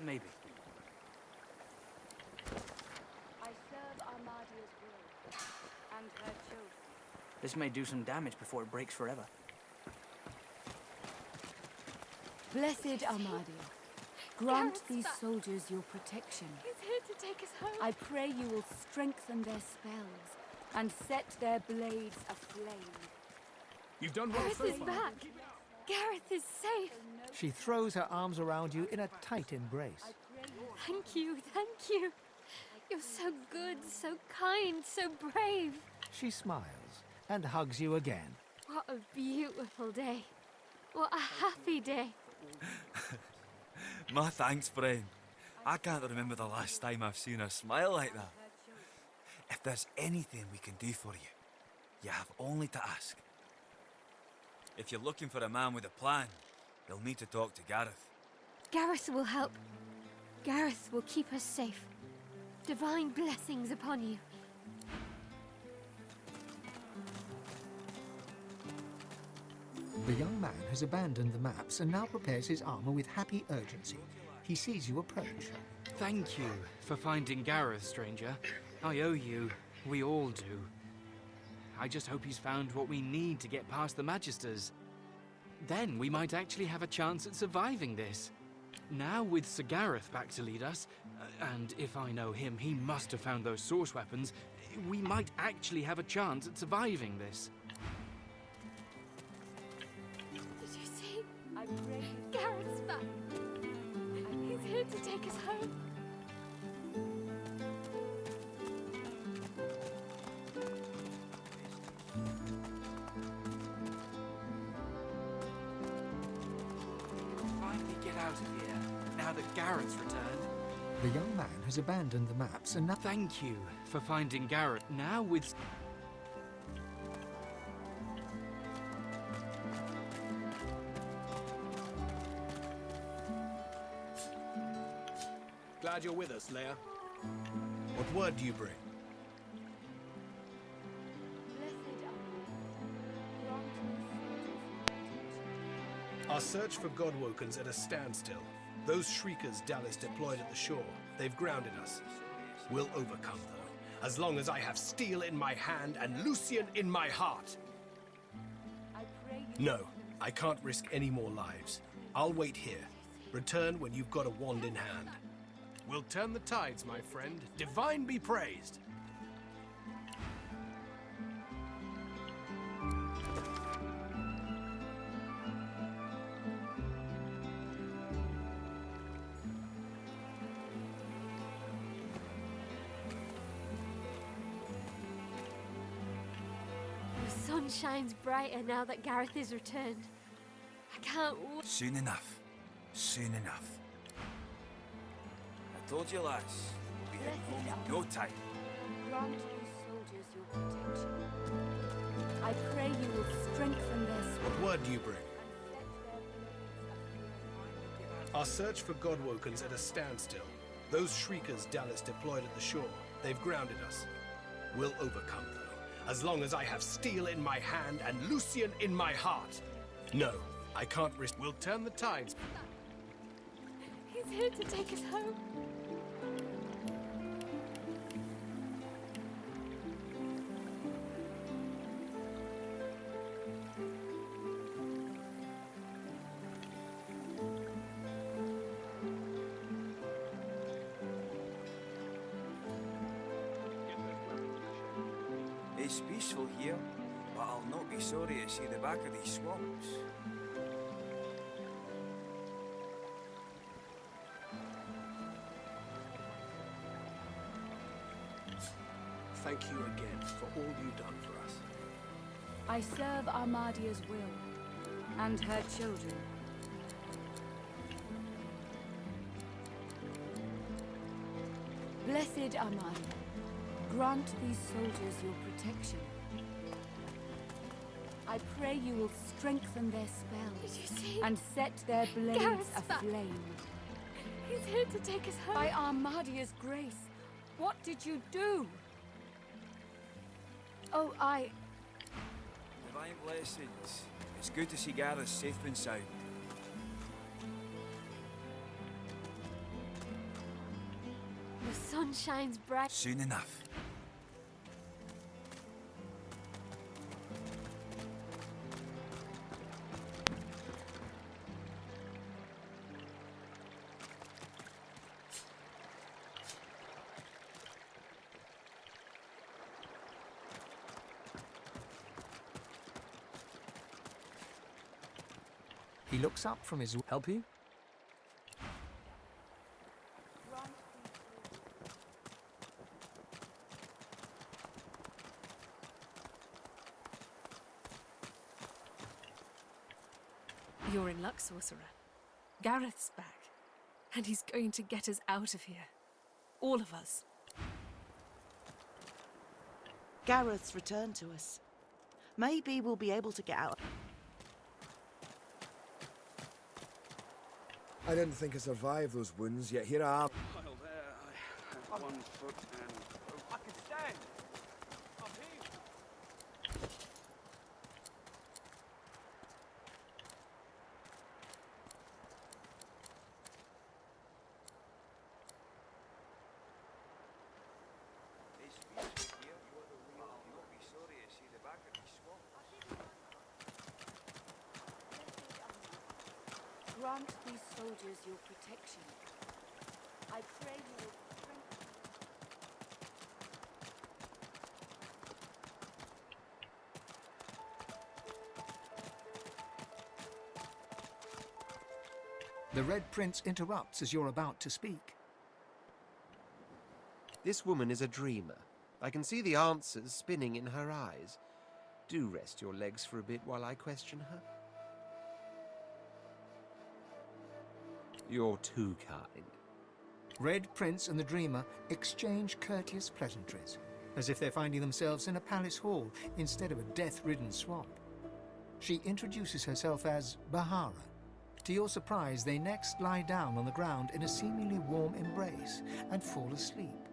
maybe. I serve Armadia's will and her children. This may do some damage before it breaks forever. Blessed Armadia, grant these soldiers your protection. He's here to take us home. I pray you will strengthen their spells and set their blades aflame. You've done well Gareth so is far. back. Gareth is safe. She throws her arms around you in a tight embrace. Thank you, thank you. You're so good, so kind, so brave. She smiles and hugs you again. What a beautiful day. What a happy day. My thanks, friend. I can't remember the last time I've seen her smile like that. If there's anything we can do for you, you have only to ask. If you're looking for a man with a plan, you'll need to talk to Gareth. Gareth will help. Gareth will keep us safe. Divine blessings upon you. The young man has abandoned the maps and now prepares his armor with happy urgency. He sees you approach. Thank you for finding Gareth, stranger. I owe you. We all do. I just hope he's found what we need to get past the Magisters. Then we might actually have a chance at surviving this. Now with Sir Gareth back to lead us, and if I know him, he must have found those source weapons, we might actually have a chance at surviving this. Did you see? I pray you Gareth's back. He's here to take us home. Finally get out of here, now that Gareth's returned. The young man has abandoned the maps and now... Thank you for finding Gareth. Now with... Glad you're with us, Leia. What word do you bring? blessed Armadia, grant these soldiers your protection. Our search for Godwoken's at a standstill. Those shriekers Dallas deployed at the shore, they've grounded us. We'll overcome, though, as long as I have steel in my hand and Lucian in my heart. I pray you No, I can't risk any more lives. I'll wait here. Return when you've got a wand in hand. We'll turn the tides, my friend. Divine be praised. The sun shines brighter now that Gareth is returned. I can't wait. Soon enough. Soon enough. I told you, lads. We'll be heading home in no time. grant these soldiers your protection. I pray you will strengthen their spirit What word do you bring? and set their blades aflame. Our search for Godwoken's at a standstill. Those shriekers Dallas deployed at the shore, they've grounded us. We'll overcome, though, as long as I have steel in my hand and Lucian in my heart. No, I can't risk. We'll turn the tides. He's here to take us home. It's peaceful here, but I'll not be sorry to see the back of these swamps. Thank you again for all you've done for us. I serve Armadia's will and her children. Blessed Armadia, grant these soldiers your protection. I pray you will strengthen their Did spells you see? and set their blades Gareth's back. aflame. He's here to take us home. By Armadia's grace, what did you do? Oh, Divine blessings. It's good to see Gareth safe and sound. The sun shines bright. Soon enough. He looks up from his... Help you? You're in luck, sorcerer. Gareth's back, and he's going to get us out of here. All of us. Gareth's returned to us. Maybe we'll be able to get out. I didn't think I'd survive those wounds, yet here I am. While there, I had 1 foot and... I can stand! I'm here! Grant these soldiers your protection. I pray you will strengthen. The Red Prince interrupts as you're about to speak. This woman is a dreamer. I can see the answers spinning in her eyes. Do rest your legs for a bit while I question her. You're too kind. Red Prince and the Dreamer exchange courteous pleasantries, as if they're finding themselves in a palace hall instead of a death-ridden swamp. She introduces herself as Bahara. To your surprise, they next lie down on the ground in a seemingly warm embrace and fall asleep.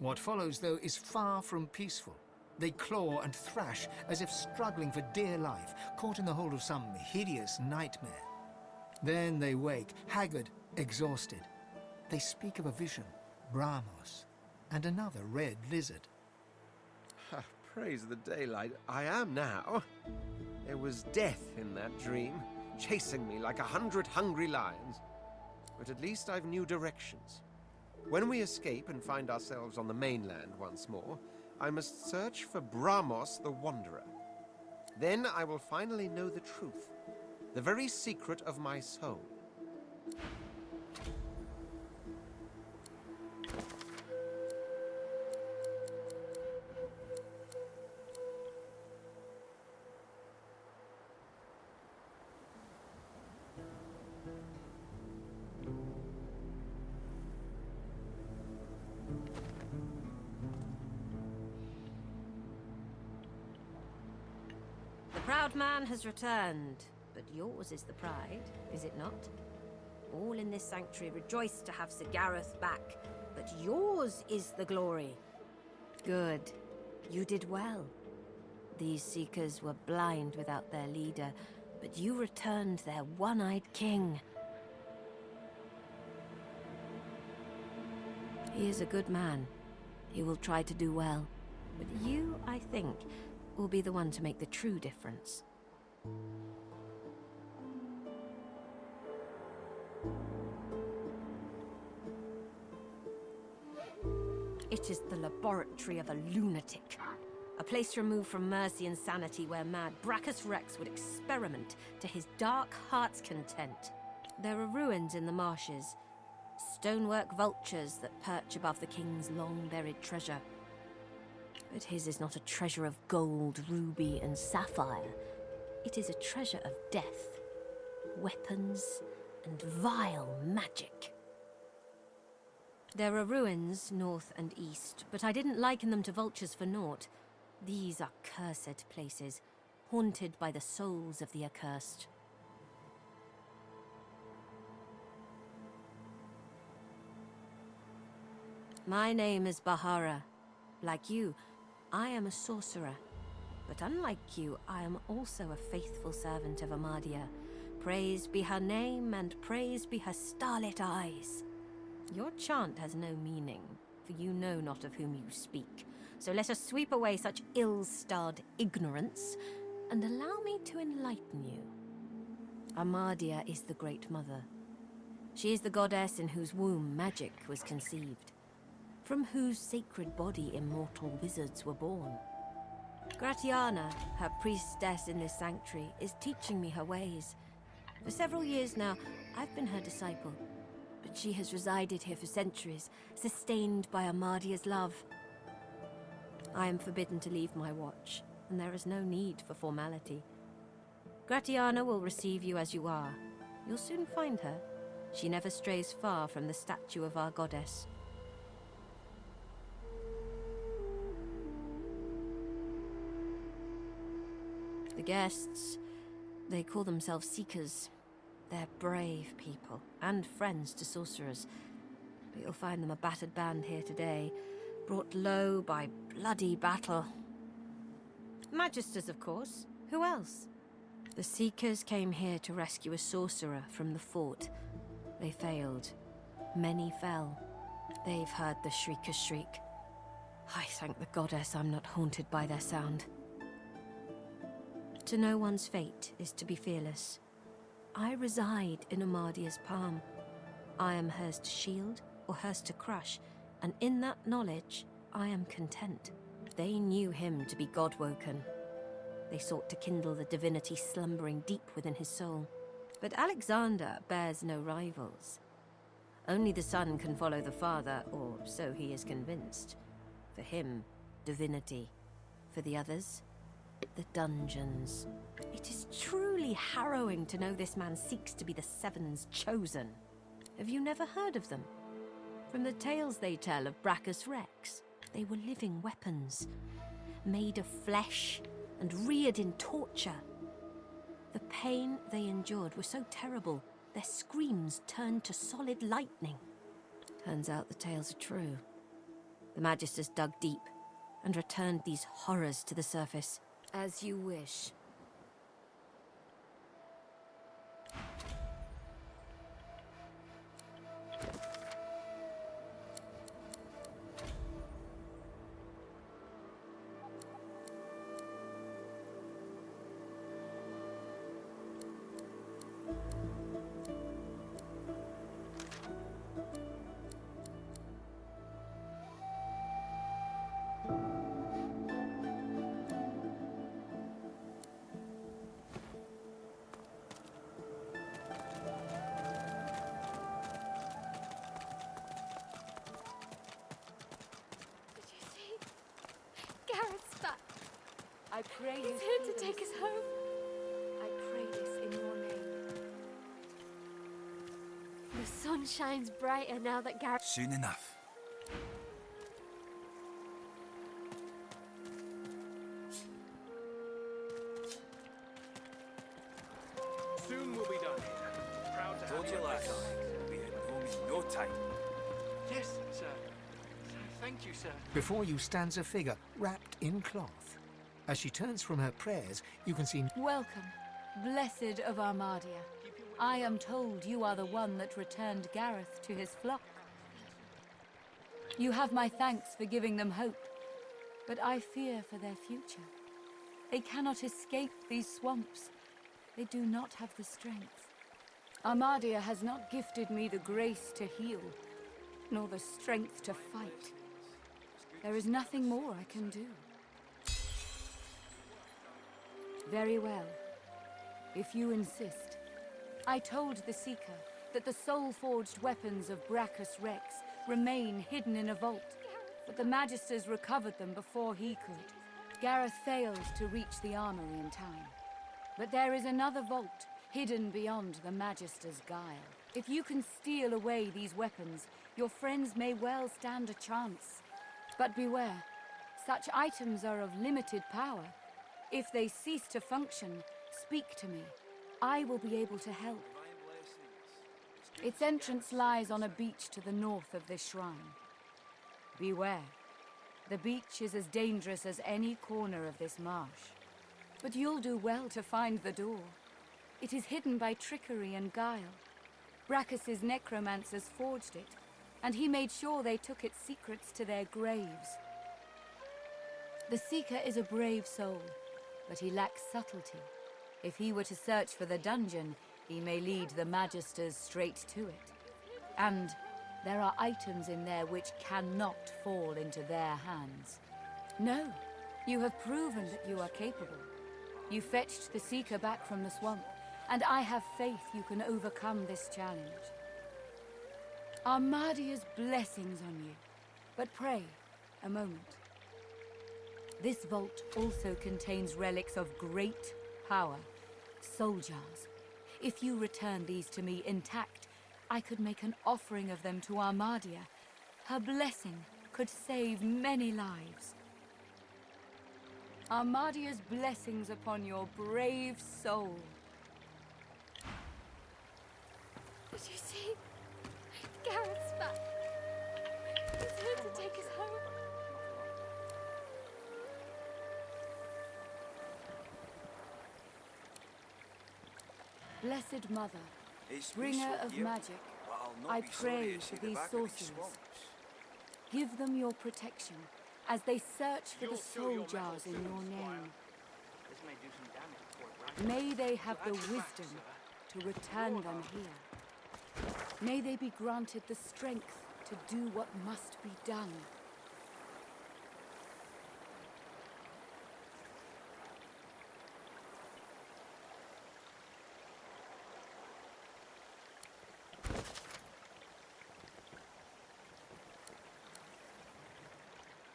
What follows, though, is far from peaceful. They claw and thrash as if struggling for dear life, caught in the hold of some hideous nightmare. Then they wake, haggard, exhausted. They speak of a vision, Brahmos, and another red lizard. Praise the daylight. I am now. There was death in that dream, chasing me like 100 hungry lions. But at least I've new directions. When we escape and find ourselves on the mainland once more, I must search for Brahmos the Wanderer. Then I will finally know the truth, the very secret of my soul. The proud man has returned, but yours is the pride, is it not? All in this sanctuary rejoice to have Sir Gareth back, but yours is the glory. Good. You did well. These seekers were blind without their leader, but you returned their one-eyed king. He is a good man. He will try to do well. But you, I think, will be the one to make the true difference. It is the laboratory of a lunatic. A place removed from mercy and sanity where mad Brachus Rex would experiment to his dark heart's content. There are ruins in the marshes, stonework vultures that perch above the king's long-buried treasure. But his is not a treasure of gold, ruby, and sapphire. It is a treasure of death, weapons, and vile magic. There are ruins north and east, but I didn't liken them to vultures for naught. These are cursed places, haunted by the souls of the accursed. My name is Bahara. Like you, I am a sorcerer. But unlike you, I am also a faithful servant of Amadia. Praised be her name and praised be her starlit eyes. Your chant has no meaning, for you know not of whom you speak. So let us sweep away such ill-starred ignorance, and allow me to enlighten you. Amadia is the Great Mother. She is the goddess in whose womb magic was conceived, from whose sacred body immortal wizards were born. Gratiana, her priestess in this sanctuary, is teaching me her ways. For several years now, I've been her disciple, but she has resided here for centuries, sustained by Amadia's love. I am forbidden to leave my watch, and there is no need for formality. Gratiana will receive you as you are. You'll soon find her. She never strays far from the statue of our goddess. The guests, they call themselves Seekers. They're brave people, and friends to sorcerers. But you'll find them a battered band here today, brought low by bloody battle. Magisters, of course. Who else? The Seekers came here to rescue a sorcerer from the fort. They failed. Many fell. They've heard the Shrieker's shriek. I thank the goddess I'm not haunted by their sound. To know one's fate is to be fearless. I reside in Amadia's palm. I am hers to shield or hers to crush, and in that knowledge, I am content. They knew him to be God-woken. They sought to kindle the divinity slumbering deep within his soul. But Alexander bears no rivals. Only the son can follow the father, or so he is convinced. For him, divinity. For the others, the dungeons. It is truly harrowing to know this man seeks to be the Seven's chosen. Have you never heard of them? From the tales they tell of Brachus Rex, they were living weapons, made of flesh and reared in torture. The pain they endured was so terrible, their screams turned to solid lightning. Turns out the tales are true. The Magisters dug deep and returned these horrors to the surface. As you wish. I pray He's you here to take us home. I pray this in your name. The sun shines brighter now that Gareth... Soon enough. Soon we'll be done here. Proud to Told have you you last back. time. We had home in no time. Yes, sir. Thank you, sir. Before you stands a figure wrapped in cloth. As she turns from her prayers, you can see... Welcome, blessed of Armadia. I am told you are the one that returned Gareth to his flock. You have my thanks for giving them hope, but I fear for their future. They cannot escape these swamps. They do not have the strength. Armadia has not gifted me the grace to heal, nor the strength to fight. There is nothing more I can do. Very well, if you insist. I told the Seeker that the soul-forged weapons of Brachus Rex remain hidden in a vault, but the Magisters recovered them before he could. Gareth failed to reach the armory in time. But there is another vault, hidden beyond the Magister's guile. If you can steal away these weapons, your friends may well stand a chance. But beware, such items are of limited power. If they cease to function, speak to me. I will be able to help. Its entrance lies on a beach to the north of this shrine. Beware. The beach is as dangerous as any corner of this marsh. But you'll do well to find the door. It is hidden by trickery and guile. Brachus's necromancers forged it, and he made sure they took its secrets to their graves. The Seeker is a brave soul, but he lacks subtlety. If he were to search for the dungeon, he may lead the Magisters straight to it. And there are items in there which cannot fall into their hands. No, you have proven that you are capable. You fetched the Seeker back from the swamp, and I have faith you can overcome this challenge. Armadia's blessings on you. But pray, a moment. This vault also contains relics of great power, soul jars. If you return these to me intact, I could make an offering of them to Armadia. Her blessing could save many lives. Armadia's blessings upon your brave soul. Did you see? Gareth's back. He's here to take us home. Blessed Mother, It's bringer peaceful of here, magic, but I'll not I be sorry pray to see for the these back of these sorcerers. swamps. Give them your protection as they search for the soul jars in your name. This may do some damage before it rises. May they have the That's right, wisdom sir. to return them here. May they be granted the strength to do what must be done.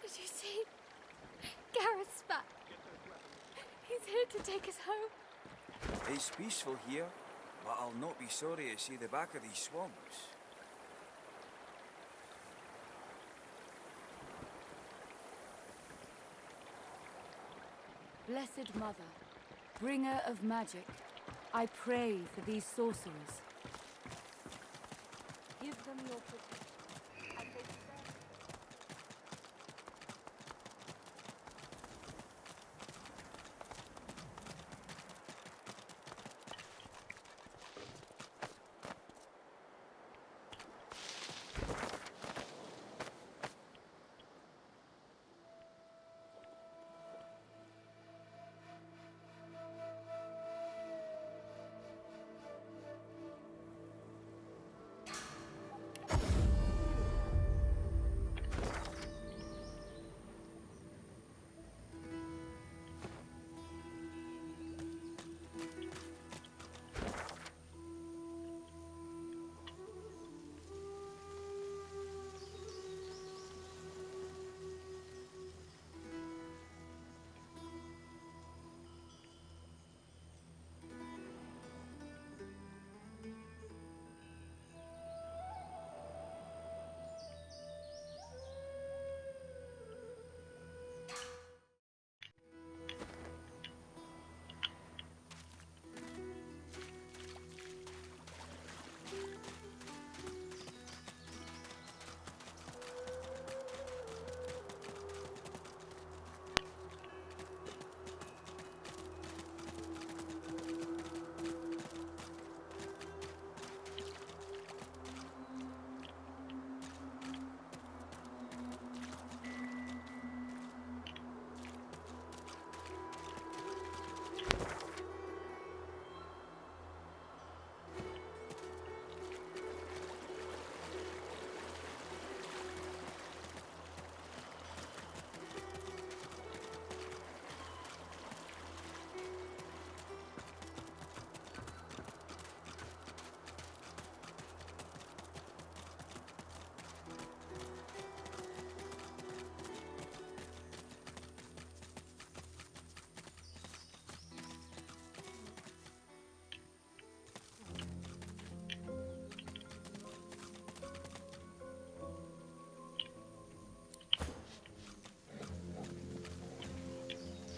Did you see? Gareth's back. He's here to take us home. It's peaceful here, but I'll not be sorry to see the back of these swamps. Blessed Mother, bringer of magic, I pray for these sorcerers. Give them your protection as they search.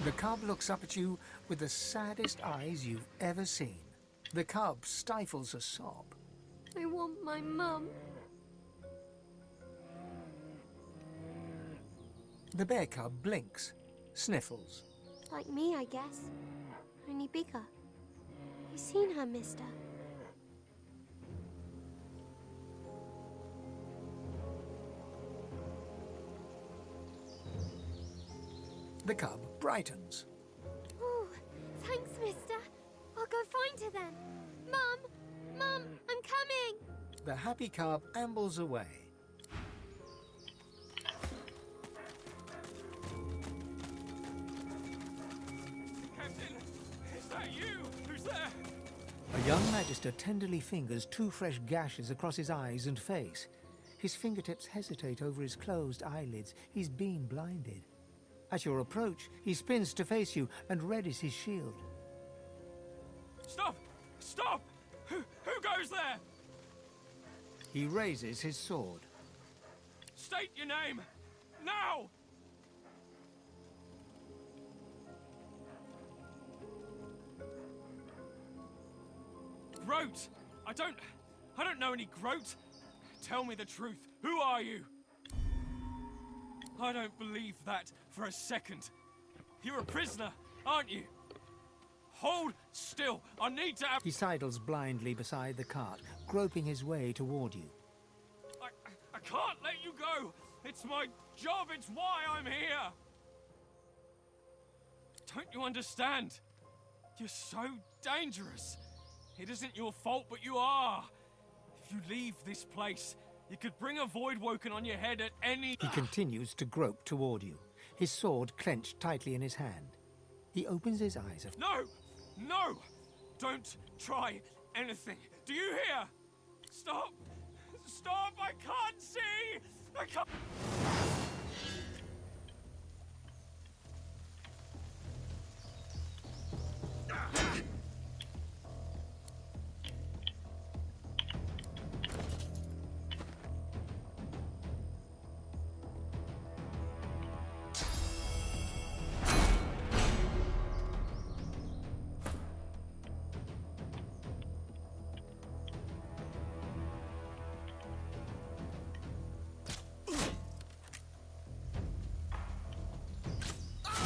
The cub looks up at you with the saddest eyes you've ever seen. The cub stifles a sob. I want my mum. The bear cub blinks, sniffles. Like me, I guess. Only bigger. You seen her, mister? The cub brightens. Oh, thanks, mister. I'll go find her then. Mum, I'm coming. The happy cub ambles away. Captain, is that you? Who's there? A young magister tenderly fingers 2 fresh gashes across his eyes and face. His fingertips hesitate over his closed eyelids. He's been blinded. At your approach, he spins to face you and readies his shield. Stop! Stop! Who goes there? He raises his sword. State your name! Now! Groat! I don't know any Groat! Tell me the truth. Who are you? I don't believe that for a second. You're a prisoner, aren't you? Hold still. I need to have... He sidles blindly beside the cart, groping his way toward you. I can't let you go. It's my job. It's why I'm here. Don't you understand? You're so dangerous. It isn't your fault, but you are. If you leave this place, you could bring a void woken on your head at any... He continues to grope toward you, his sword clenched tightly in his hand. He opens his eyes... No! No! Don't try anything. Do you hear? Stop! Stop! I can't see! I can't...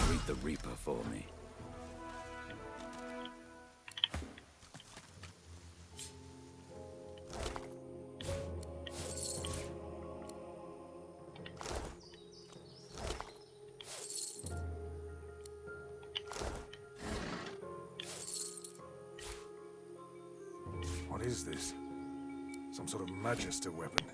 Greet the Reaper for me. What is this? Some sort of magister weapon.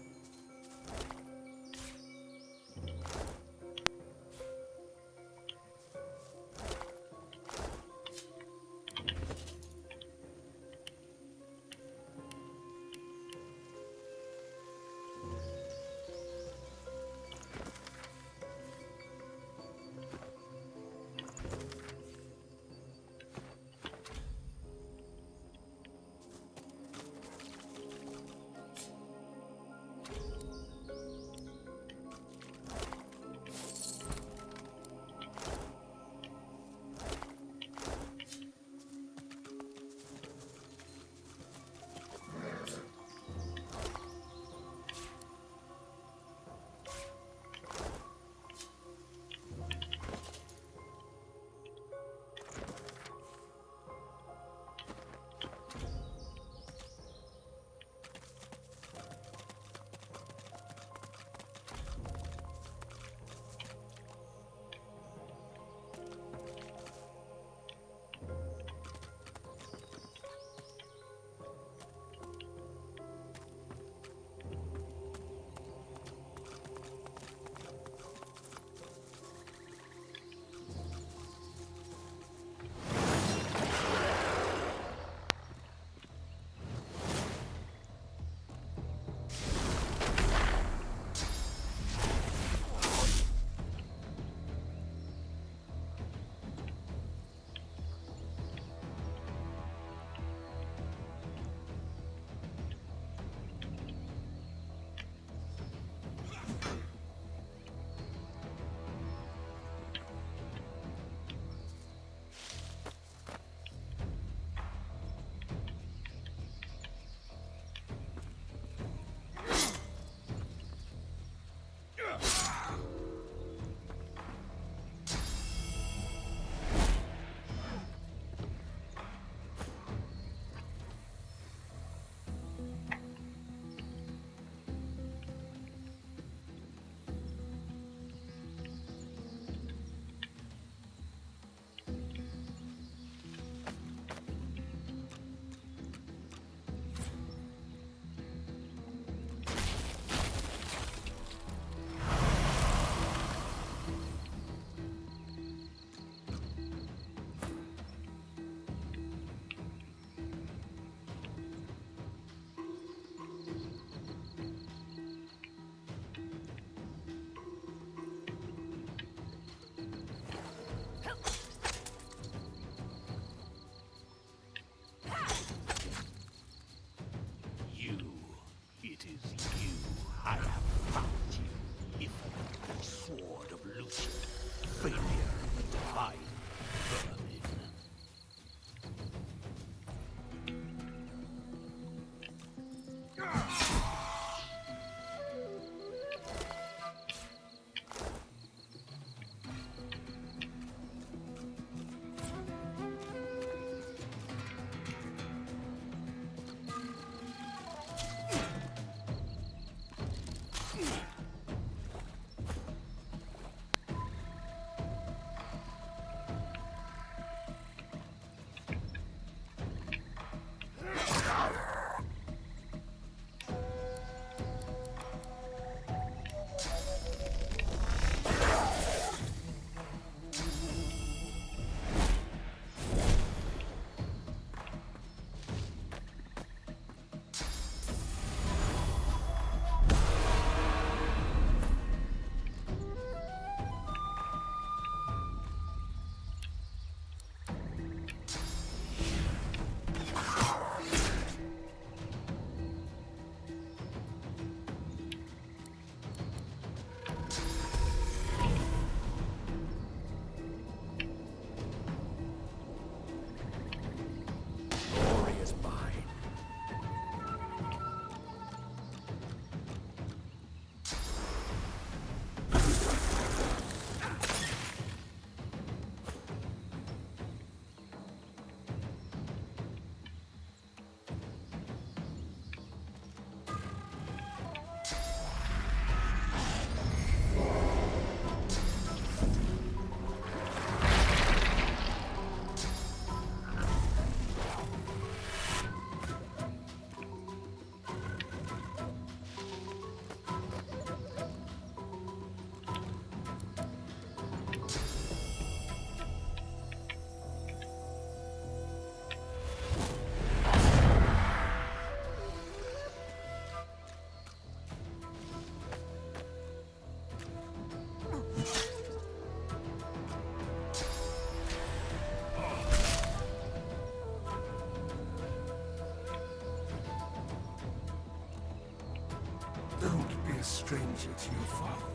Don't be a stranger to your father.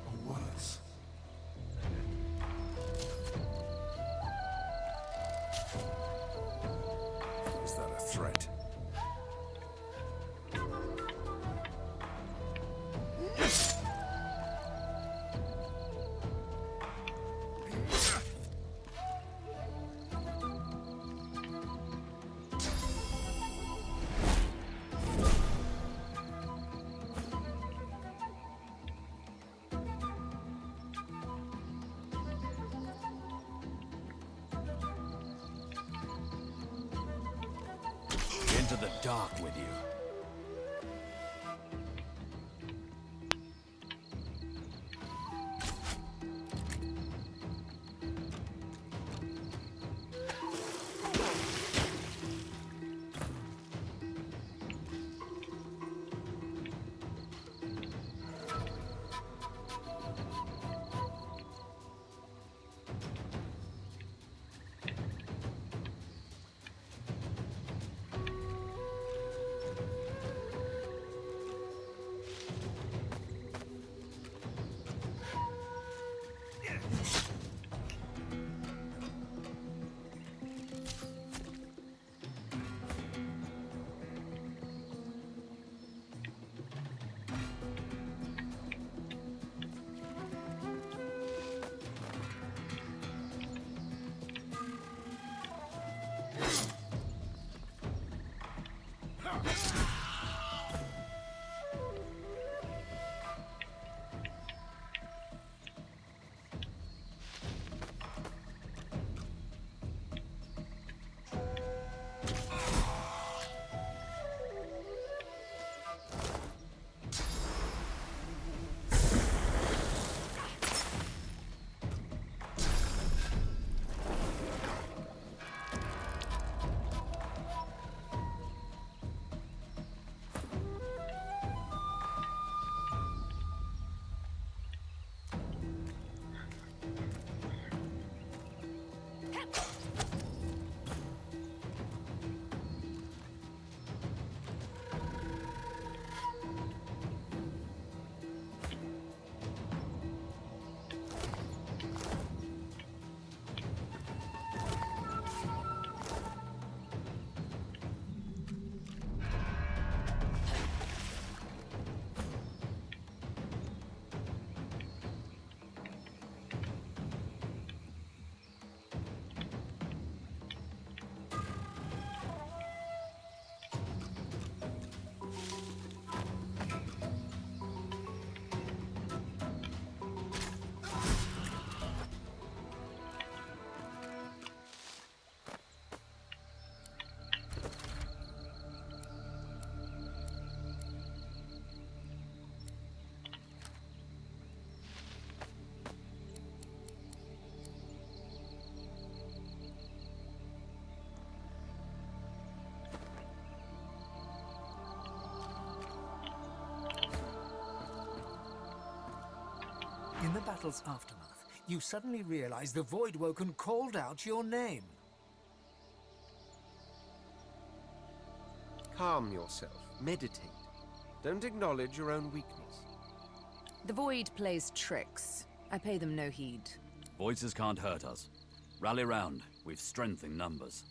Or worse. Is that a threat? Into the dark with you. In the battle's aftermath, you suddenly realize the Voidwoken called out your name. Calm yourself. Meditate. Don't acknowledge your own weakness. The Void plays tricks. I pay them no heed. Voices can't hurt us. Rally round. We've strength in numbers.